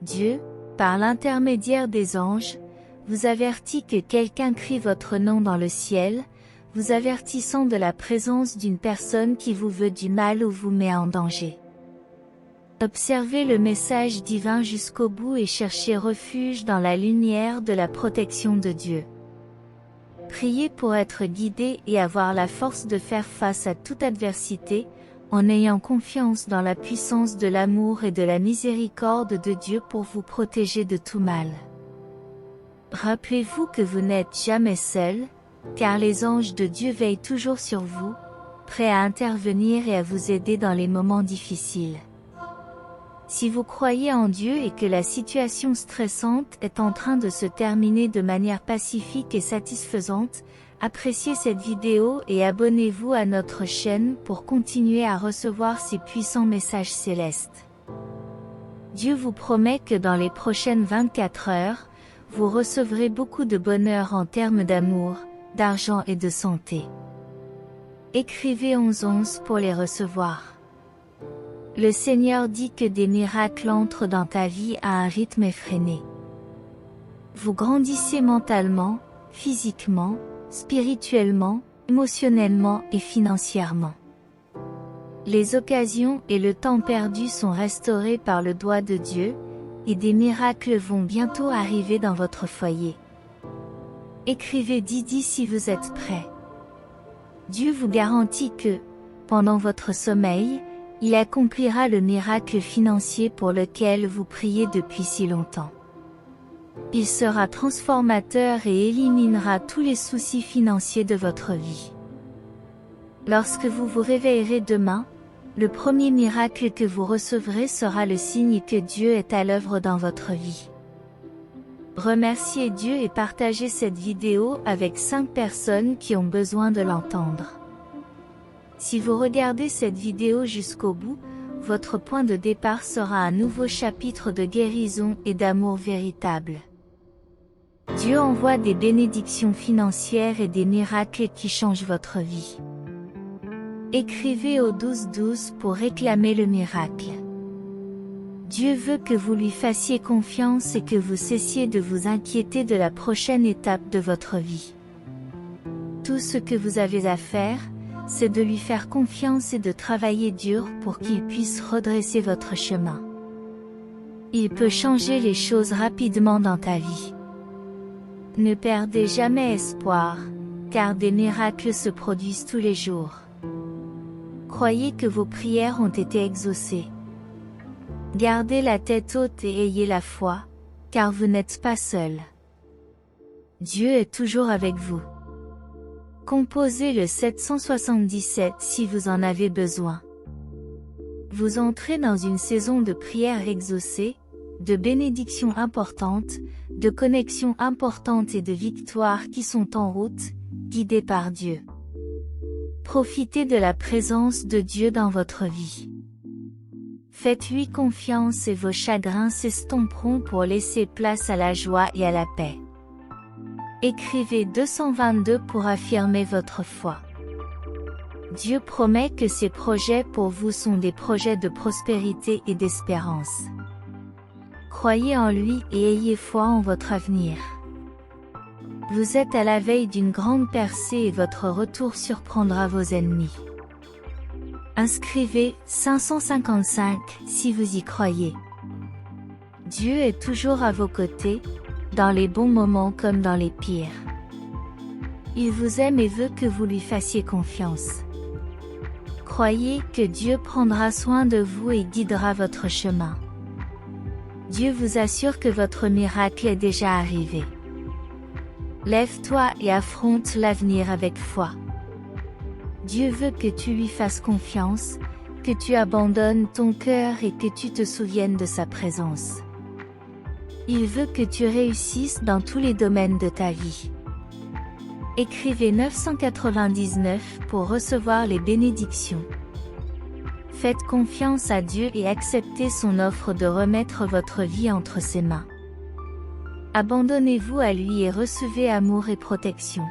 Dieu, par l'intermédiaire des anges, vous avertit que quelqu'un crie votre nom dans le ciel, vous avertissant de la présence d'une personne qui vous veut du mal ou vous met en danger. Observez le message divin jusqu'au bout et cherchez refuge dans la lumière de la protection de Dieu. Priez pour être guidé et avoir la force de faire face à toute adversité, en ayant confiance dans la puissance de l'amour et de la miséricorde de Dieu pour vous protéger de tout mal. Rappelez-vous que vous n'êtes jamais seul, car les anges de Dieu veillent toujours sur vous, prêts à intervenir et à vous aider dans les moments difficiles. Si vous croyez en Dieu et que la situation stressante est en train de se terminer de manière pacifique et satisfaisante, appréciez cette vidéo et abonnez-vous à notre chaîne pour continuer à recevoir ces puissants messages célestes. Dieu vous promet que dans les prochaines 24 heures, vous recevrez beaucoup de bonheur en termes d'amour, d'argent et de santé. Écrivez 11 pour les recevoir. Le Seigneur dit que des miracles entrent dans ta vie à un rythme effréné. Vous grandissez mentalement, physiquement, spirituellement, émotionnellement et financièrement. Les occasions et le temps perdu sont restaurés par le doigt de Dieu, et des miracles vont bientôt arriver dans votre foyer. Écrivez Didi si vous êtes prêt. Dieu vous garantit que, pendant votre sommeil, il accomplira le miracle financier pour lequel vous priez depuis si longtemps. Il sera transformateur et éliminera tous les soucis financiers de votre vie. Lorsque vous vous réveillerez demain, le premier miracle que vous recevrez sera le signe que Dieu est à l'œuvre dans votre vie. Remerciez Dieu et partagez cette vidéo avec 5 personnes qui ont besoin de l'entendre. Si vous regardez cette vidéo jusqu'au bout, votre point de départ sera un nouveau chapitre de guérison et d'amour véritable. Dieu envoie des bénédictions financières et des miracles qui changent votre vie. Écrivez au 12 pour réclamer le miracle. Dieu veut que vous lui fassiez confiance et que vous cessiez de vous inquiéter de la prochaine étape de votre vie. Tout ce que vous avez à faire, c'est de lui faire confiance et de travailler dur pour qu'il puisse redresser votre chemin. Il peut changer les choses rapidement dans ta vie. Ne perdez jamais espoir, car des miracles se produisent tous les jours. Croyez que vos prières ont été exaucées. Gardez la tête haute et ayez la foi, car vous n'êtes pas seul. Dieu est toujours avec vous. Composez le 777 si vous en avez besoin. Vous entrez dans une saison de prières exaucées, de bénédictions importantes, de connexions importantes et de victoires qui sont en route, guidées par Dieu. Profitez de la présence de Dieu dans votre vie. Faites-lui confiance et vos chagrins s'estomperont pour laisser place à la joie et à la paix. Écrivez 222 pour affirmer votre foi. Dieu promet que ses projets pour vous sont des projets de prospérité et d'espérance. Croyez en lui et ayez foi en votre avenir. Vous êtes à la veille d'une grande percée et votre retour surprendra vos ennemis. Inscrivez 555 si vous y croyez. Dieu est toujours à vos côtés, dans les bons moments comme dans les pires. Il vous aime et veut que vous lui fassiez confiance. Croyez que Dieu prendra soin de vous et guidera votre chemin. Dieu vous assure que votre miracle est déjà arrivé. Lève-toi et affronte l'avenir avec foi. Dieu veut que tu lui fasses confiance, que tu abandonnes ton cœur et que tu te souviennes de sa présence. Il veut que tu réussisses dans tous les domaines de ta vie. Écrivez 999 pour recevoir les bénédictions. Faites confiance à Dieu et acceptez son offre de remettre votre vie entre ses mains. Abandonnez-vous à lui et recevez amour et protection.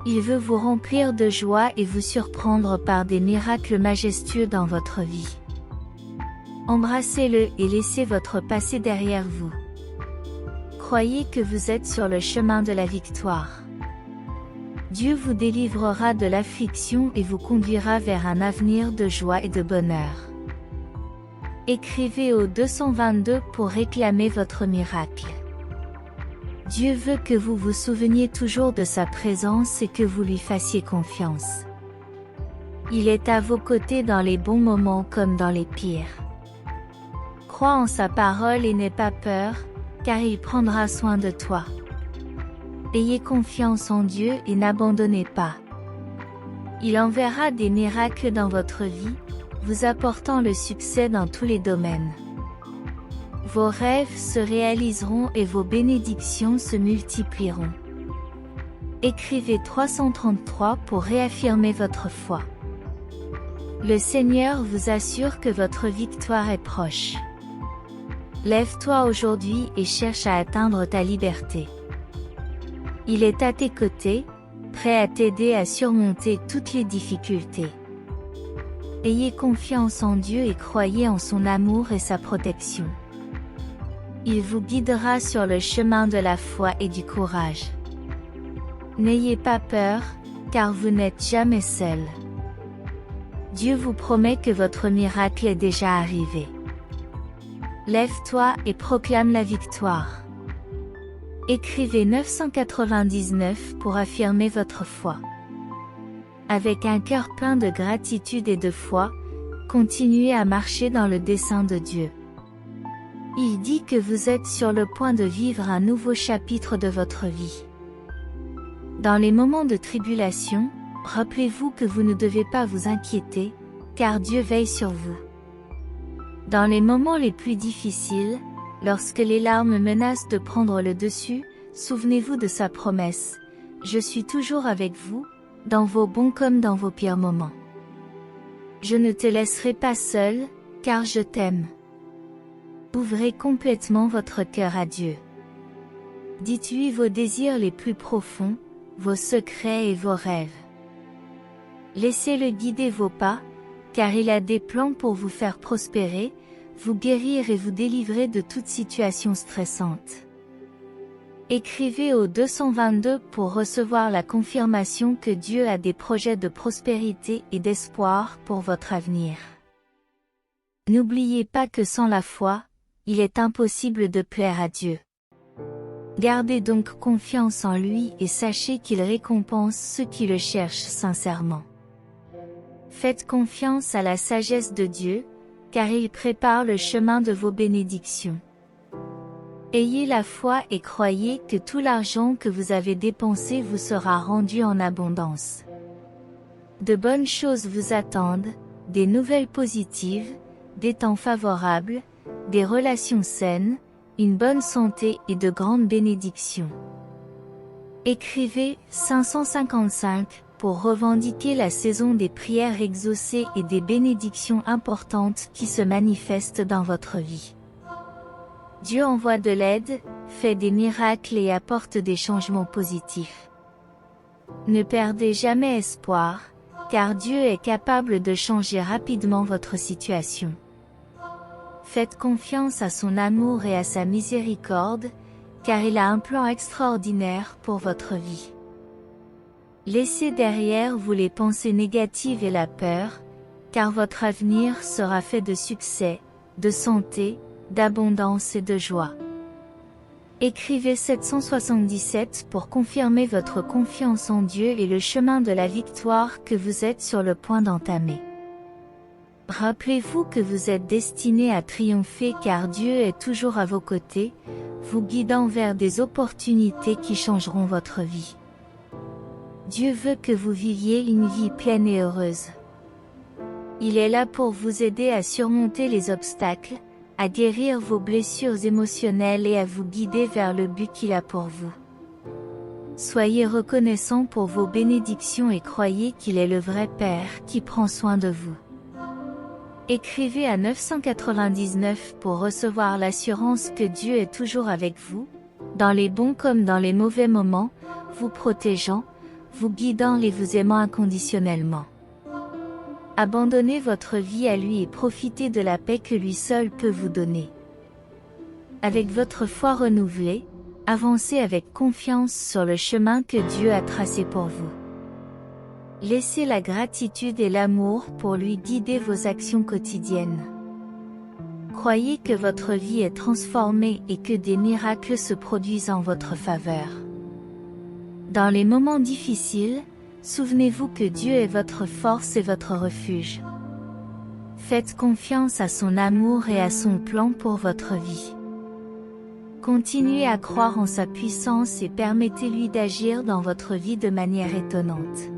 Il veut vous remplir de joie et vous surprendre par des miracles majestueux dans votre vie. Embrassez-le et laissez votre passé derrière vous. Croyez que vous êtes sur le chemin de la victoire. Dieu vous délivrera de l'affliction et vous conduira vers un avenir de joie et de bonheur. Écrivez au 222 pour réclamer votre miracle. Dieu veut que vous vous souveniez toujours de sa présence et que vous lui fassiez confiance. Il est à vos côtés dans les bons moments comme dans les pires. Crois en sa parole et n'aie pas peur, car il prendra soin de toi. Ayez confiance en Dieu et n'abandonnez pas. Il enverra des miracles dans votre vie, vous apportant le succès dans tous les domaines. Vos rêves se réaliseront et vos bénédictions se multiplieront. Écrivez 333 pour réaffirmer votre foi. Le Seigneur vous assure que votre victoire est proche. Lève-toi aujourd'hui et cherche à atteindre ta liberté. Il est à tes côtés, prêt à t'aider à surmonter toutes les difficultés. Ayez confiance en Dieu et croyez en son amour et sa protection. Il vous guidera sur le chemin de la foi et du courage. N'ayez pas peur, car vous n'êtes jamais seul. Dieu vous promet que votre miracle est déjà arrivé. Lève-toi et proclame la victoire. Écrivez 999 pour affirmer votre foi. Avec un cœur plein de gratitude et de foi, continuez à marcher dans le dessein de Dieu. Il dit que vous êtes sur le point de vivre un nouveau chapitre de votre vie. Dans les moments de tribulation, rappelez-vous que vous ne devez pas vous inquiéter, car Dieu veille sur vous. Dans les moments les plus difficiles, lorsque les larmes menacent de prendre le dessus, souvenez-vous de sa promesse. Je suis toujours avec vous, dans vos bons comme dans vos pires moments. Je ne te laisserai pas seul, car je t'aime. Ouvrez complètement votre cœur à Dieu. Dites-lui vos désirs les plus profonds, vos secrets et vos rêves. Laissez-le guider vos pas, car il a des plans pour vous faire prospérer, vous guérir et vous délivrer de toute situation stressante. Écrivez au 222 pour recevoir la confirmation que Dieu a des projets de prospérité et d'espoir pour votre avenir. N'oubliez pas que sans la foi, il est impossible de plaire à Dieu. Gardez donc confiance en lui et sachez qu'il récompense ceux qui le cherchent sincèrement. Faites confiance à la sagesse de Dieu, car il prépare le chemin de vos bénédictions. Ayez la foi et croyez que tout l'argent que vous avez dépensé vous sera rendu en abondance. De bonnes choses vous attendent, des nouvelles positives, des temps favorables, des relations saines, une bonne santé et de grandes bénédictions. Écrivez 555 pour revendiquer la saison des prières exaucées et des bénédictions importantes qui se manifestent dans votre vie. Dieu envoie de l'aide, fait des miracles et apporte des changements positifs. Ne perdez jamais espoir, car Dieu est capable de changer rapidement votre situation. Faites confiance à son amour et à sa miséricorde, car il a un plan extraordinaire pour votre vie. Laissez derrière vous les pensées négatives et la peur, car votre avenir sera fait de succès, de santé, d'abondance et de joie. Écrivez 777 pour confirmer votre confiance en Dieu et le chemin de la victoire que vous êtes sur le point d'entamer. Rappelez-vous que vous êtes destiné à triompher car Dieu est toujours à vos côtés, vous guidant vers des opportunités qui changeront votre vie. Dieu veut que vous viviez une vie pleine et heureuse. Il est là pour vous aider à surmonter les obstacles, à guérir vos blessures émotionnelles et à vous guider vers le but qu'il a pour vous. Soyez reconnaissant pour vos bénédictions et croyez qu'il est le vrai Père qui prend soin de vous. Écrivez à 999 pour recevoir l'assurance que Dieu est toujours avec vous, dans les bons comme dans les mauvais moments, vous protégeant, vous guidant et vous aimant inconditionnellement. Abandonnez votre vie à lui et profitez de la paix que lui seul peut vous donner. Avec votre foi renouvelée, avancez avec confiance sur le chemin que Dieu a tracé pour vous. Laissez la gratitude et l'amour pour lui guider vos actions quotidiennes. Croyez que votre vie est transformée et que des miracles se produisent en votre faveur. Dans les moments difficiles, souvenez-vous que Dieu est votre force et votre refuge. Faites confiance à son amour et à son plan pour votre vie. Continuez à croire en sa puissance et permettez-lui d'agir dans votre vie de manière étonnante.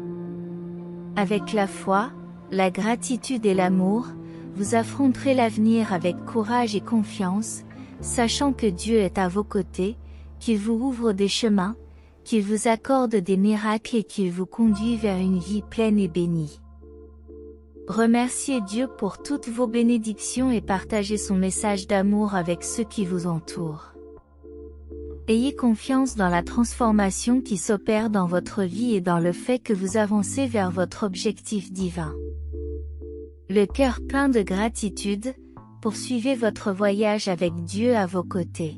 Avec la foi, la gratitude et l'amour, vous affronterez l'avenir avec courage et confiance, sachant que Dieu est à vos côtés, qu'il vous ouvre des chemins, qu'il vous accorde des miracles et qu'il vous conduit vers une vie pleine et bénie. Remerciez Dieu pour toutes vos bénédictions et partagez son message d'amour avec ceux qui vous entourent. Ayez confiance dans la transformation qui s'opère dans votre vie et dans le fait que vous avancez vers votre objectif divin. Le cœur plein de gratitude, poursuivez votre voyage avec Dieu à vos côtés.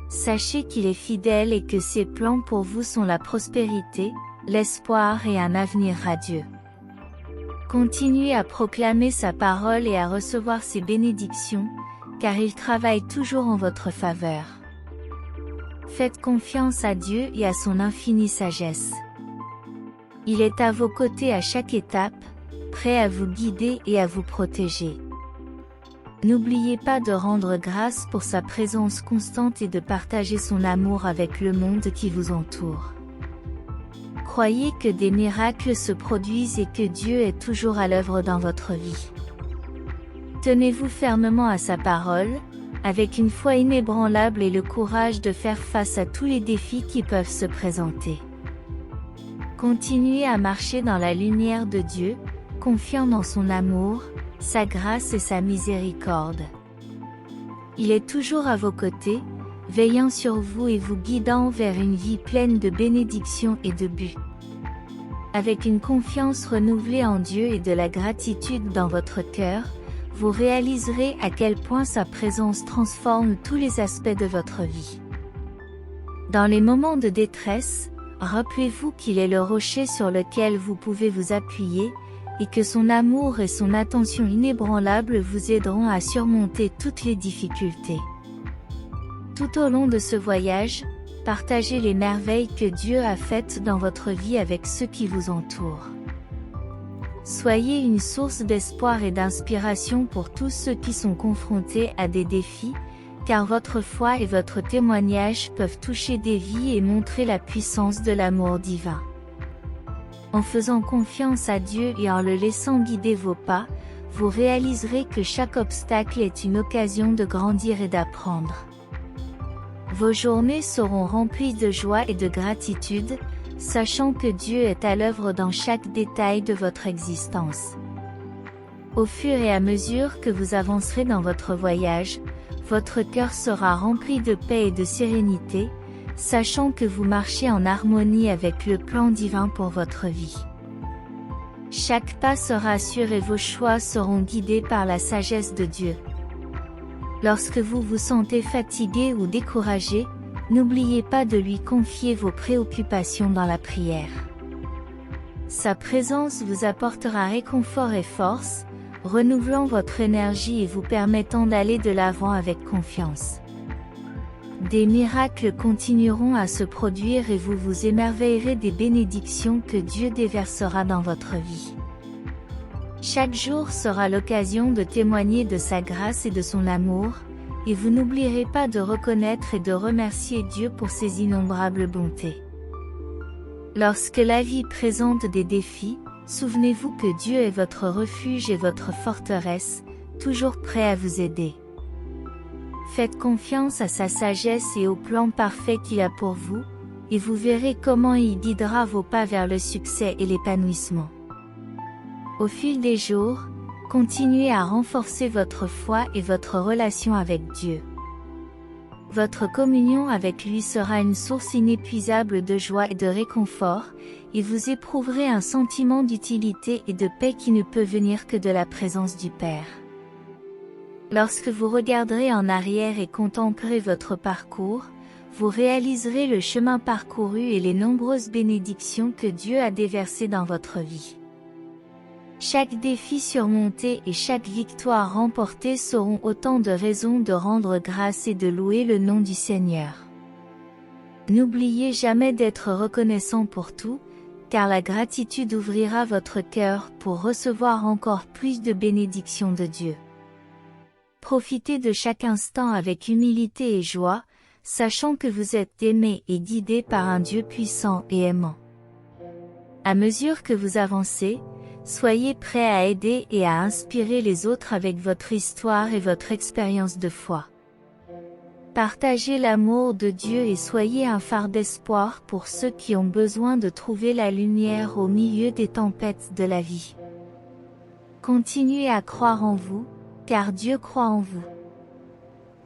Sachez qu'il est fidèle et que ses plans pour vous sont la prospérité, l'espoir et un avenir radieux. Continuez à proclamer sa parole et à recevoir ses bénédictions, car il travaille toujours en votre faveur. Faites confiance à Dieu et à son infinie sagesse. Il est à vos côtés à chaque étape, prêt à vous guider et à vous protéger. N'oubliez pas de rendre grâce pour sa présence constante et de partager son amour avec le monde qui vous entoure. Croyez que des miracles se produisent et que Dieu est toujours à l'œuvre dans votre vie. Tenez-vous fermement à sa parole, avec une foi inébranlable et le courage de faire face à tous les défis qui peuvent se présenter. Continuez à marcher dans la lumière de Dieu, confiant dans son amour, sa grâce et sa miséricorde. Il est toujours à vos côtés, veillant sur vous et vous guidant vers une vie pleine de bénédictions et de buts. Avec une confiance renouvelée en Dieu et de la gratitude dans votre cœur, vous réaliserez à quel point sa présence transforme tous les aspects de votre vie. Dans les moments de détresse, rappelez-vous qu'il est le rocher sur lequel vous pouvez vous appuyer, et que son amour et son attention inébranlable vous aideront à surmonter toutes les difficultés. Tout au long de ce voyage, partagez les merveilles que Dieu a faites dans votre vie avec ceux qui vous entourent. Soyez une source d'espoir et d'inspiration pour tous ceux qui sont confrontés à des défis, car votre foi et votre témoignage peuvent toucher des vies et montrer la puissance de l'amour divin. En faisant confiance à Dieu et en le laissant guider vos pas, vous réaliserez que chaque obstacle est une occasion de grandir et d'apprendre. Vos journées seront remplies de joie et de gratitude, sachant que Dieu est à l'œuvre dans chaque détail de votre existence. Au fur et à mesure que vous avancerez dans votre voyage, votre cœur sera rempli de paix et de sérénité, sachant que vous marchez en harmonie avec le plan divin pour votre vie. Chaque pas sera sûr et vos choix seront guidés par la sagesse de Dieu. Lorsque vous vous sentez fatigué ou découragé, n'oubliez pas de lui confier vos préoccupations dans la prière. Sa présence vous apportera réconfort et force, renouvelant votre énergie et vous permettant d'aller de l'avant avec confiance. Des miracles continueront à se produire et vous vous émerveillerez des bénédictions que Dieu déversera dans votre vie. Chaque jour sera l'occasion de témoigner de sa grâce et de son amour, et vous n'oublierez pas de reconnaître et de remercier Dieu pour ses innombrables bontés. Lorsque la vie présente des défis, souvenez-vous que Dieu est votre refuge et votre forteresse, toujours prêt à vous aider. Faites confiance à sa sagesse et au plan parfait qu'il a pour vous, et vous verrez comment il guidera vos pas vers le succès et l'épanouissement. Au fil des jours, continuez à renforcer votre foi et votre relation avec Dieu. Votre communion avec lui sera une source inépuisable de joie et de réconfort, et vous éprouverez un sentiment d'utilité et de paix qui ne peut venir que de la présence du Père. Lorsque vous regarderez en arrière et contemplerez votre parcours, vous réaliserez le chemin parcouru et les nombreuses bénédictions que Dieu a déversées dans votre vie. Chaque défi surmonté et chaque victoire remportée seront autant de raisons de rendre grâce et de louer le nom du Seigneur. N'oubliez jamais d'être reconnaissant pour tout, car la gratitude ouvrira votre cœur pour recevoir encore plus de bénédictions de Dieu. Profitez de chaque instant avec humilité et joie, sachant que vous êtes aimé et guidé par un Dieu puissant et aimant. À mesure que vous avancez, soyez prêts à aider et à inspirer les autres avec votre histoire et votre expérience de foi. Partagez l'amour de Dieu et soyez un phare d'espoir pour ceux qui ont besoin de trouver la lumière au milieu des tempêtes de la vie. Continuez à croire en vous, car Dieu croit en vous.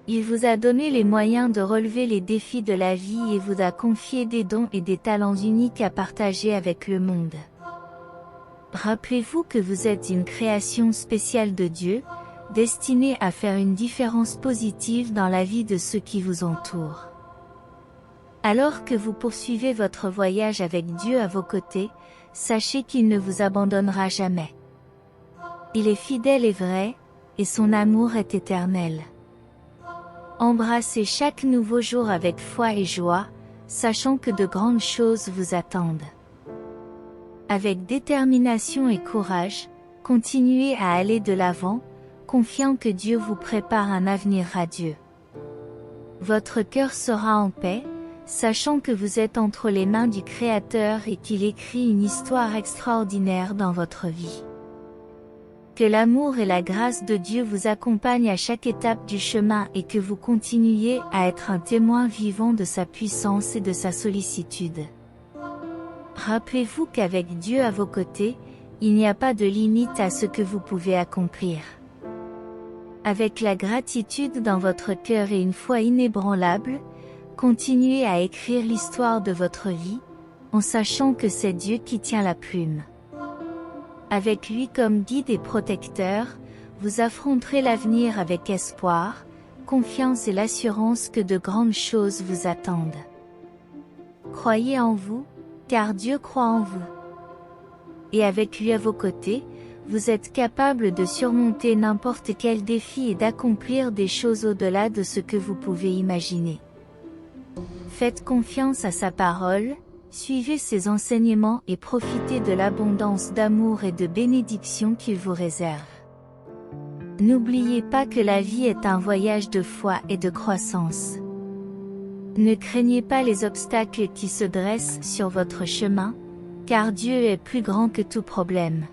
Il vous a donné les moyens de relever les défis de la vie et vous a confié des dons et des talents uniques à partager avec le monde. Rappelez-vous que vous êtes une création spéciale de Dieu, destinée à faire une différence positive dans la vie de ceux qui vous entourent. Alors que vous poursuivez votre voyage avec Dieu à vos côtés, sachez qu'il ne vous abandonnera jamais. Il est fidèle et vrai, et son amour est éternel. Embrassez chaque nouveau jour avec foi et joie, sachant que de grandes choses vous attendent. Avec détermination et courage, continuez à aller de l'avant, confiant que Dieu vous prépare un avenir radieux. Votre cœur sera en paix, sachant que vous êtes entre les mains du Créateur et qu'il écrit une histoire extraordinaire dans votre vie. Que l'amour et la grâce de Dieu vous accompagnent à chaque étape du chemin et que vous continuiez à être un témoin vivant de sa puissance et de sa sollicitude. Rappelez-vous qu'avec Dieu à vos côtés, il n'y a pas de limite à ce que vous pouvez accomplir. Avec la gratitude dans votre cœur et une foi inébranlable, continuez à écrire l'histoire de votre vie, en sachant que c'est Dieu qui tient la plume. Avec lui comme guide et protecteur, vous affronterez l'avenir avec espoir, confiance et l'assurance que de grandes choses vous attendent. Croyez en vous, car Dieu croit en vous. Et avec lui à vos côtés, vous êtes capable de surmonter n'importe quel défi et d'accomplir des choses au-delà de ce que vous pouvez imaginer. Faites confiance à sa parole, suivez ses enseignements et profitez de l'abondance d'amour et de bénédictions qu'il vous réserve. N'oubliez pas que la vie est un voyage de foi et de croissance. Ne craignez pas les obstacles qui se dressent sur votre chemin, car Dieu est plus grand que tout problème.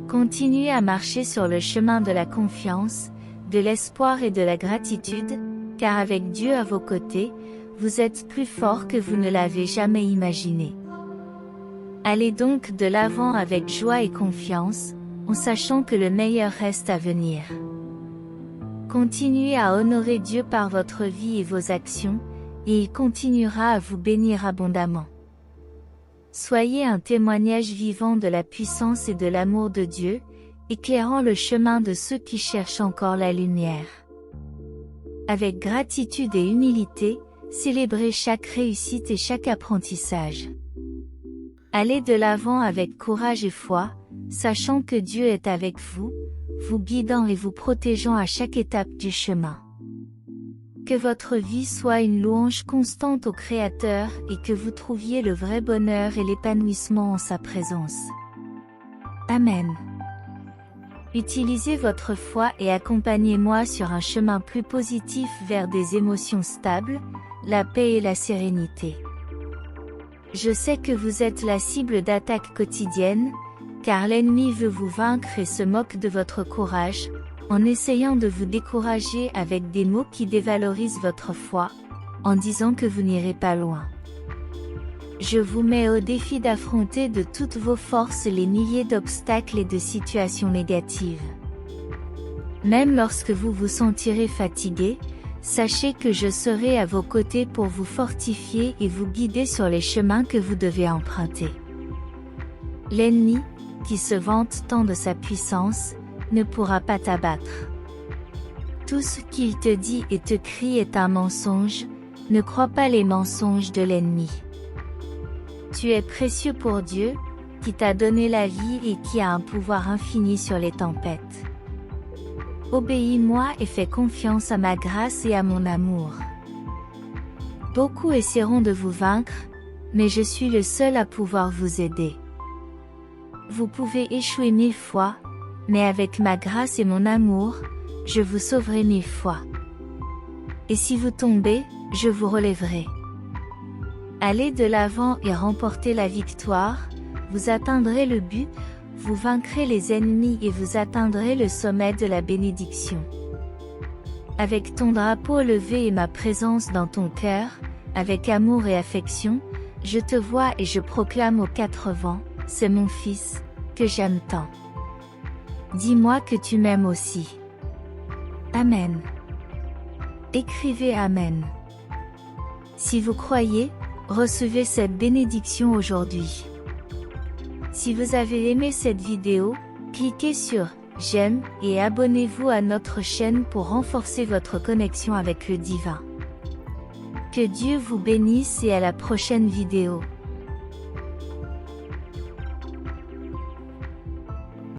Continuez à marcher sur le chemin de la confiance, de l'espoir et de la gratitude, car avec Dieu à vos côtés, vous êtes plus fort que vous ne l'avez jamais imaginé. Allez donc de l'avant avec joie et confiance, en sachant que le meilleur reste à venir. Continuez à honorer Dieu par votre vie et vos actions, et il continuera à vous bénir abondamment. Soyez un témoignage vivant de la puissance et de l'amour de Dieu, éclairant le chemin de ceux qui cherchent encore la lumière. Avec gratitude et humilité, célébrez chaque réussite et chaque apprentissage. Allez de l'avant avec courage et foi, sachant que Dieu est avec vous, vous guidant et vous protégeant à chaque étape du chemin. Que votre vie soit une louange constante au Créateur et que vous trouviez le vrai bonheur et l'épanouissement en sa présence. Amen. Utilisez votre foi et accompagnez-moi sur un chemin plus positif vers des émotions stables, la paix et la sérénité. Je sais que vous êtes la cible d'attaques quotidiennes, car l'ennemi veut vous vaincre et se moque de votre courage, en essayant de vous décourager avec des mots qui dévalorisent votre foi, en disant que vous n'irez pas loin. Je vous mets au défi d'affronter de toutes vos forces les milliers d'obstacles et de situations négatives. Même lorsque vous vous sentirez fatigué, sachez que je serai à vos côtés pour vous fortifier et vous guider sur les chemins que vous devez emprunter. L'ennemi, qui se vante tant de sa puissance, ne pourra pas t'abattre. Tout ce qu'il te dit et te crie est un mensonge, ne crois pas les mensonges de l'ennemi. Tu es précieux pour Dieu, qui t'a donné la vie et qui a un pouvoir infini sur les tempêtes. Obéis-moi et fais confiance à ma grâce et à mon amour. Beaucoup essaieront de vous vaincre, mais je suis le seul à pouvoir vous aider. Vous pouvez échouer 1000 fois, mais avec ma grâce et mon amour, je vous sauverai 1000 fois. Et si vous tombez, je vous relèverai. Allez de l'avant et remportez la victoire, vous atteindrez le but, vous vaincrez les ennemis et vous atteindrez le sommet de la bénédiction. Avec ton drapeau levé et ma présence dans ton cœur, avec amour et affection, je te vois et je proclame aux quatre vents, c'est mon fils, que j'aime tant. Dis-moi que tu m'aimes aussi. Amen. Écrivez Amen. Si vous croyez, recevez cette bénédiction aujourd'hui. Si vous avez aimé cette vidéo, cliquez sur « J'aime » et abonnez-vous à notre chaîne pour renforcer votre connexion avec le divin. Que Dieu vous bénisse et à la prochaine vidéo.